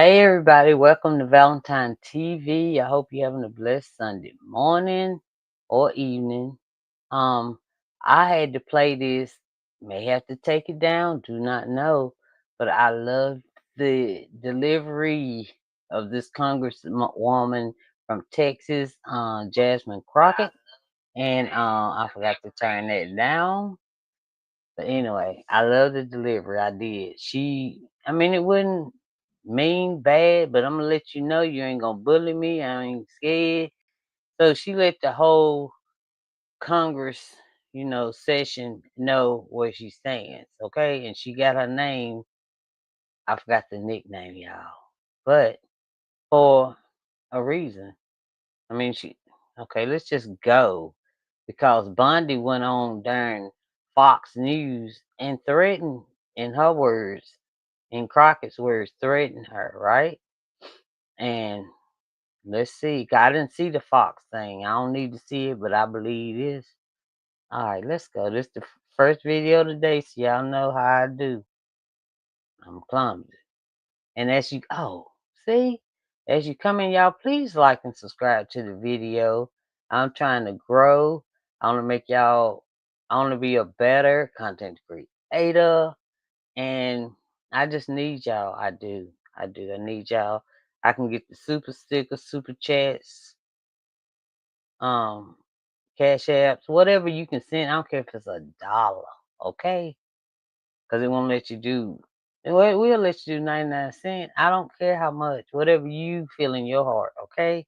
Hey everybody, welcome to Valentine TV. I hope you're having a blessed Sunday morning or evening. Um, I had to play this, may have to take it down, do not know, but I love the delivery of this congresswoman from Texas, Jasmine Crockett, and I forgot to turn that down. But anyway, I love the delivery. I did. I mean, it wasn't mean, bad, but I'm gonna let you know you ain't gonna bully me. I ain't scared. So she let the whole Congress, session know where she stands. Okay, and she got her name. I forgot the nickname, y'all, but for a reason. I mean, okay, let's just go because Bondi went on during Fox News and threatened, in her words, in Crockett's words, threatened her, right? And let's see. I didn't see the Fox thing. I don't need to see it, but I believe this. All right, let's go. This the first video today, so y'all know how I do. I'm clumsy. And see, as you come in, y'all, please like and subscribe to the video. I'm trying to grow. I want to make y'all, I want to be a better content creator. And I just need y'all. I do. I do. I need y'all. I can get the super stickers, super chats, um, cash apps, whatever you can send. I don't care if it's $1, okay? Because it won't let you do. We'll let you do 99 cents. I don't care how much. Whatever you feel in your heart, okay?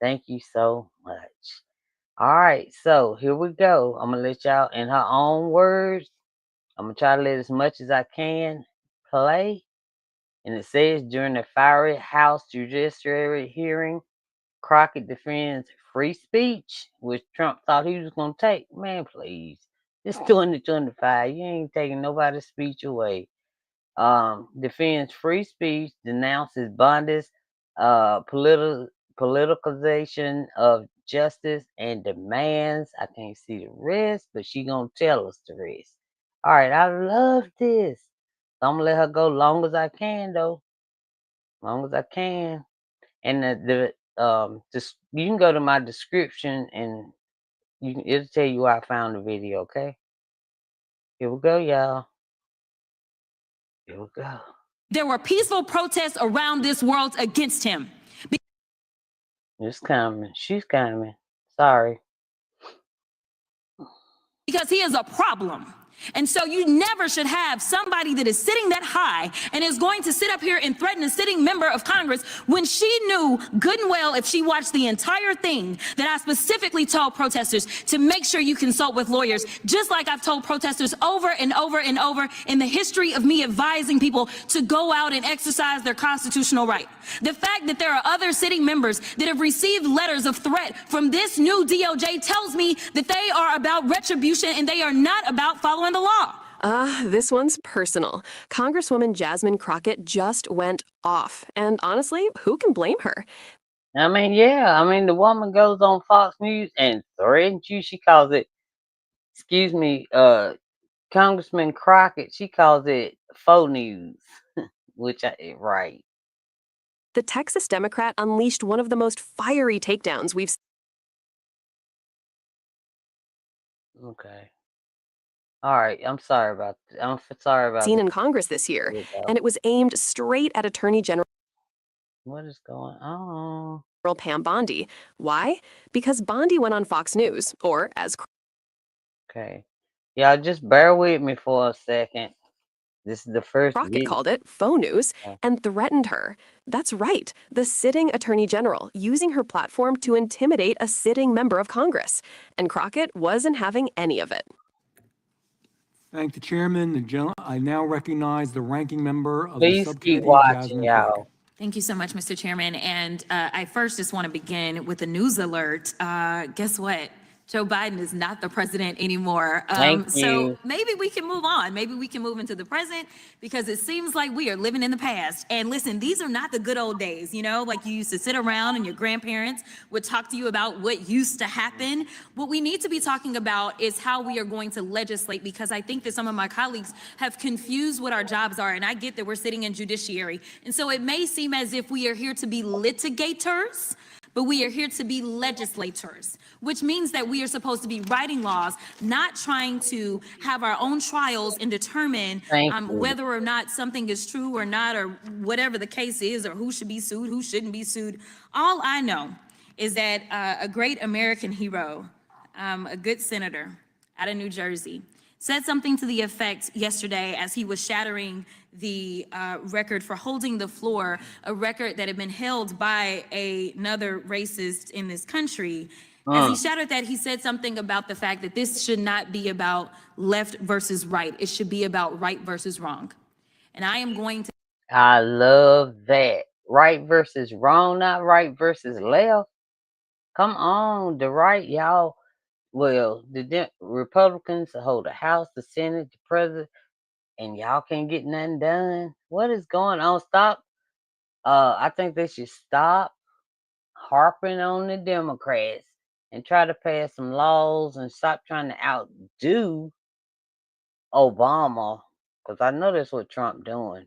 Thank you so much. All right, so here we go. I'm gonna let y'all, in her own words, I'm gonna try to let as much as I can play. And it says during the fiery House Judiciary hearing, Crockett defends free speech, which Trump thought he was gonna take. Man, please. It's 2025. You ain't taking nobody's speech away. Defends free speech, denounces Bondi's politicalization of justice, and demands. I can't see the rest, but she gonna tell us the rest. All right, I love this. So I'm gonna let her go long as I can, though, long as I can. And just you can go to my description and it'll tell you where I found the video. Okay, here we go, y'all. Here we go. There were peaceful protests around this world against him. It's coming. She's coming. Sorry. Because he is a problem. And so you never should have somebody that is sitting that high and is going to sit up here and threaten a sitting member of Congress when she knew good and well, if she watched the entire thing, that I specifically told protesters to make sure you consult with lawyers, just like I've told protesters over and over and over in the history of me advising people to go out and exercise their constitutional right. The fact that there are other sitting members that have received letters of threat from this new DOJ tells me that they are about retribution and they are not about following the law. This one's personal. Congresswoman Jasmine Crockett just went off. And honestly, who can blame her? I mean, yeah. I mean, the woman goes on Fox News and threatens you. She calls it, excuse me, Congressman Crockett. She calls it faux news, right. The Texas Democrat unleashed one of the most fiery takedowns we've Okay. All right. I'm sorry about. I'm sorry about seen that. in Congress this year, and it was aimed straight at Attorney General What is going on? Pam Bondi. Why? Because Bondi went on Fox News, or as Okay. Y'all just bear with me for a second. This is the first Crockett video. called it, faux news, and threatened her. That's right, the sitting Attorney General, using her platform to intimidate a sitting member of Congress. And Crockett wasn't having any of it. Thank the chairman. I now recognize the ranking member of Please the keep subcommittee, watching, Jasmine y'all. Crockett. Thank you so much, Mr. Chairman. And I first just want to begin with a news alert. Guess what? Joe Biden is not the president anymore. Thank So you. maybe we can move on. Maybe we can move into the present because it seems like we are living in the past. And listen, these are not the good old days, you know, like you used to sit around and your grandparents would talk to you about what used to happen. What we need to be talking about is how we are going to legislate, because I think that some of my colleagues have confused what our jobs are. And I get that we're sitting in judiciary. And so it may seem as if we are here to be litigators, but we are here to be legislators, which means that we are supposed to be writing laws, not trying to have our own trials and determine Thank you. whether or not something is true or not, or whatever the case is, or who should be sued, who shouldn't be sued. All I know is that a great American hero, a good senator out of New Jersey, said something to the effect yesterday as he was shattering the record for holding the floor, a record that had been held by another racist in this country. As he shattered that, he said something about the fact that this should not be about left versus right. It should be about right versus wrong. And I am going to. I love that. Right versus wrong, not right versus left. Come on, the right, y'all. Well, the Republicans hold the House, the Senate, the President, and y'all can't get nothing done. What is going on? Stop. I think they should stop harping on the Democrats and try to pass some laws and stop trying to outdo Obama, because I know that's what Trump doing.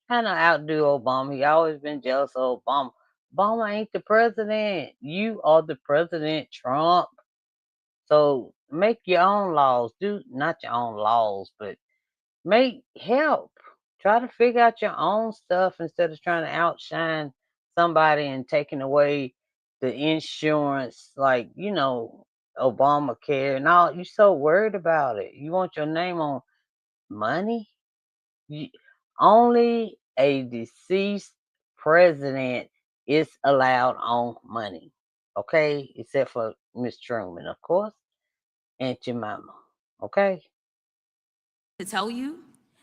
Trying to outdo Obama. He always been jealous of Obama. Obama ain't the president. You are the president, Trump. So make your own laws. Do not your own laws, but make help. Try to figure out your own stuff instead of trying to outshine somebody and taking away the insurance, like, Obamacare and all. You so worried about it. You want your name on money? You, only a deceased president is allowed on money. Okay? Except for Miss Truman, of course, and your mama. Okay? To tell you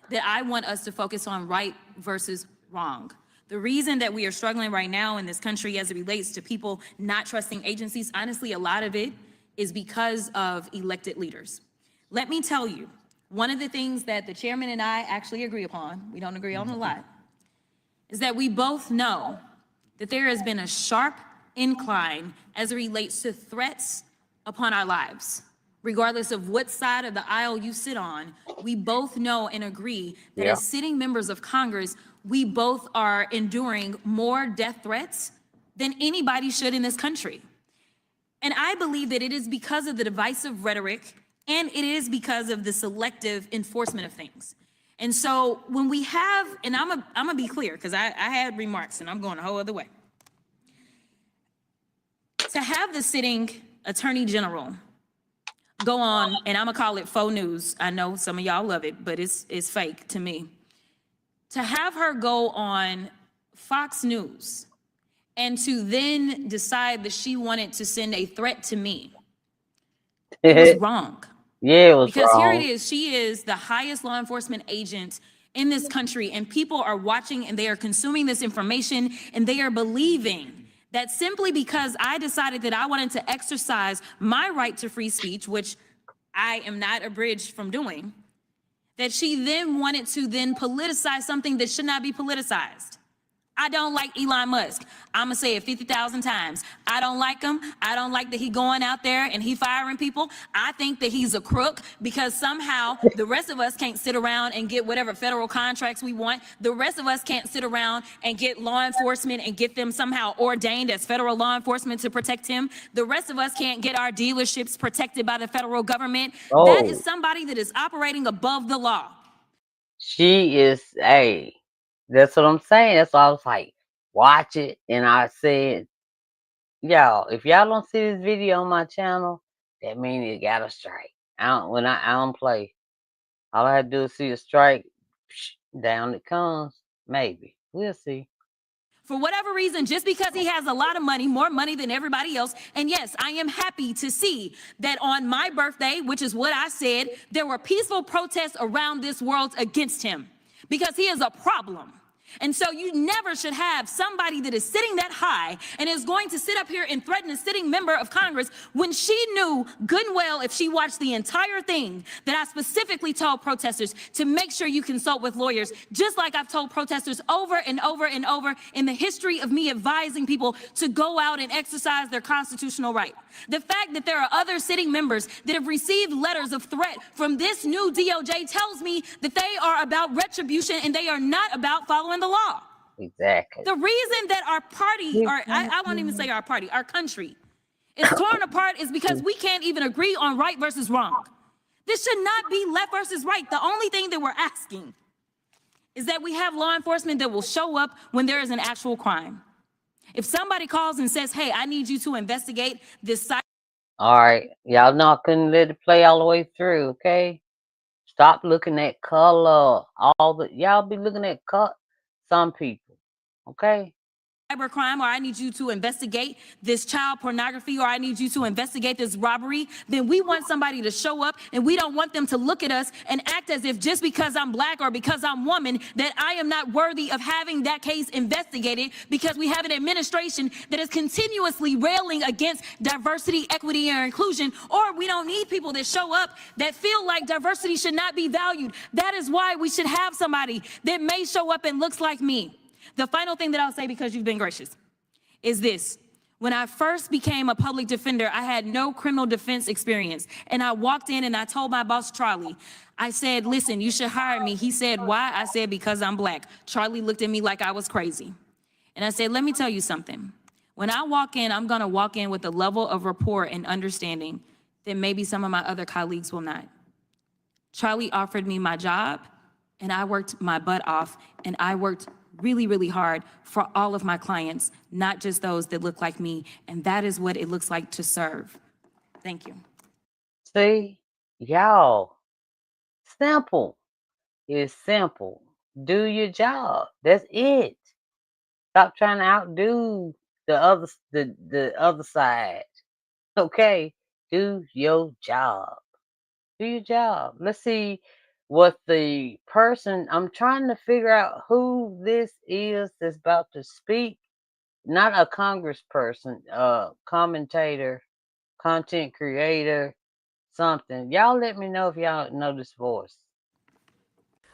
that I want us to focus on right versus wrong. The reason that we are struggling right now in this country as it relates to people not trusting agencies, honestly, a lot of it is because of elected leaders. Let me tell you, one of the things that the chairman and I actually agree upon, we don't agree on a lot, is that we both know that there has been a sharp incline as it relates to threats upon our lives. Regardless of what side of the aisle you sit on, we both know and agree that as sitting members of Congress, we both are enduring more death threats than anybody should in this country. And I believe that it is because of the divisive rhetoric, and it is because of the selective enforcement of things. And so when we have, and I'm gonna be clear, because I had remarks and I'm going a whole other way. To have the sitting attorney general go on, and I'm gonna call it faux news. I know some of y'all love it, but it's fake to me. To have her go on Fox News and to then decide that she wanted to send a threat to me, it was wrong. Yeah, it was because wrong. Here it is, she is the highest law enforcement agent in this country, and people are watching and they are consuming this information and they are believing that simply because I decided that I wanted to exercise my right to free speech, which I am not abridged from doing, that she then wanted to then politicize something that should not be politicized. I don't like Elon Musk. I'm gonna say it 50,000 times. I don't like him. I don't like that he going out there and he firing people. I think that he's a crook because somehow the rest of us can't sit around and get whatever federal contracts we want. The rest of us can't sit around and get law enforcement and get them somehow ordained as federal law enforcement to protect him. The rest of us can't get our dealerships protected by the federal government. That is somebody that is operating above the law. She is, hey, that's what I'm saying. That's why I was like, watch it. And I said, y'all, if y'all don't see this video on my channel, that means it got a strike. I don't play. All I had to do is see a strike, down it comes. Maybe. We'll see. For whatever reason, just because he has a lot of money, more money than everybody else. And yes, I am happy to see that on my birthday, which is what I said, there were peaceful protests around this world against him because he is a problem. And so you never should have somebody that is sitting that high and is going to sit up here and threaten a sitting member of Congress when she knew good and well, if she watched the entire thing, that I specifically told protesters to make sure you consult with lawyers, just like I've told protesters over and over and over in the history of me advising people to go out and exercise their constitutional right. The fact that there are other sitting members that have received letters of threat from this new DOJ tells me that they are about retribution and they are not about following the law. Exactly. The reason that our party, or I won't even say our party, our country is torn apart is because we can't even agree on right versus wrong. This should not be left versus right. The only thing that we're asking is that we have law enforcement that will show up when there is an actual crime. If somebody calls and says, hey, I need you to investigate this site. All right. Y'all know I couldn't let it play all the way through, okay? Stop looking at color. Y'all be looking at some people, okay? Cybercrime, or I need you to investigate this child pornography, or I need you to investigate this robbery, then we want somebody to show up, and we don't want them to look at us and act as if just because I'm black or because I'm woman that I am not worthy of having that case investigated, because we have an administration that is continuously railing against diversity, equity, and inclusion, or we don't need people that show up that feel like diversity should not be valued. That is why we should have somebody that may show up and looks like me. The final thing that I'll say, because you've been gracious, is this. When I first became a public defender, I had no criminal defense experience. And I walked in and I told my boss, Charlie, I said, listen, you should hire me. He said, why? I said, because I'm black. Charlie looked at me like I was crazy. And I said, let me tell you something. When I walk in, I'm gonna walk in with a level of rapport and understanding that maybe some of my other colleagues will not. Charlie offered me my job, and I worked my butt off, and I worked really, really hard for all of my clients, not just those that look like me. And that is what it looks like to serve. Thank you. See, y'all, simple. It's simple. Do your job. That's it. Stop trying to outdo the other side. Okay? Do your job. Do your job. Let's see what the person, I'm trying to figure out who this is that's about to speak. Not a congressperson, commentator, content creator, something. Y'all let me know if y'all know this voice.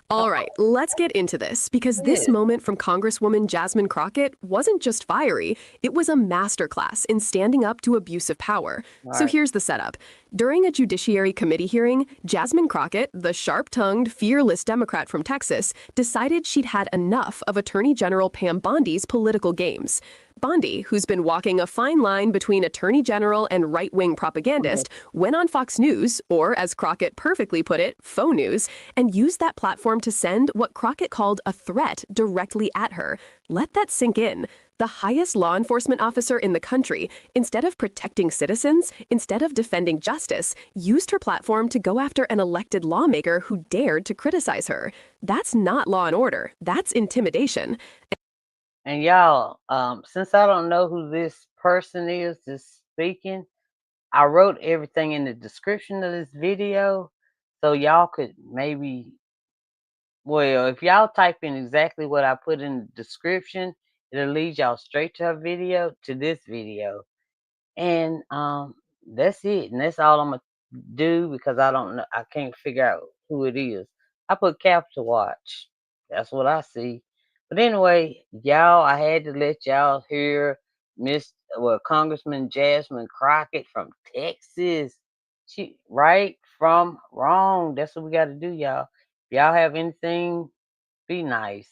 All right, let's get into this, because this moment from Congresswoman Jasmine Crockett wasn't just fiery, it was a masterclass in standing up to abuse of power. So here's the setup. During a Judiciary Committee hearing, Jasmine Crockett, the sharp-tongued, fearless Democrat from Texas, decided she'd had enough of Attorney General Pam Bondi's political games. Bondi, who's been walking a fine line between attorney general and right-wing propagandist, went on Fox News, or as Crockett perfectly put it, faux news, and used that platform to send what Crockett called a threat directly at her. Let that sink in. The highest law enforcement officer in the country, instead of protecting citizens, instead of defending justice, used her platform to go after an elected lawmaker who dared to criticize her. That's not law and order. That's intimidation. And y'all, since I don't know who this person is that's speaking, I wrote everything in the description of this video, so y'all could maybe, well, if y'all type in exactly what I put in the description, it'll lead y'all straight to her video, to this video. And that's it. And that's all I'm gonna do, because I don't know, I can't figure out who it is. I put Capital Watch. That's what I see. But anyway, y'all, I had to let y'all hear Congressman Jasmine Crockett from Texas. She right from wrong. That's what we gotta do, y'all. If y'all have anything, be nice.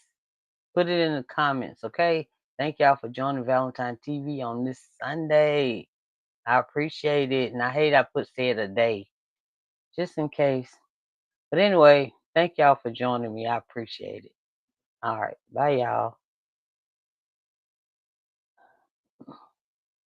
Put it in the comments, okay? Thank y'all for joining Valentine TV on this Sunday. I appreciate it. And I hate I said a day, just in case. But anyway, thank y'all for joining me. I appreciate it. All right. Bye, y'all.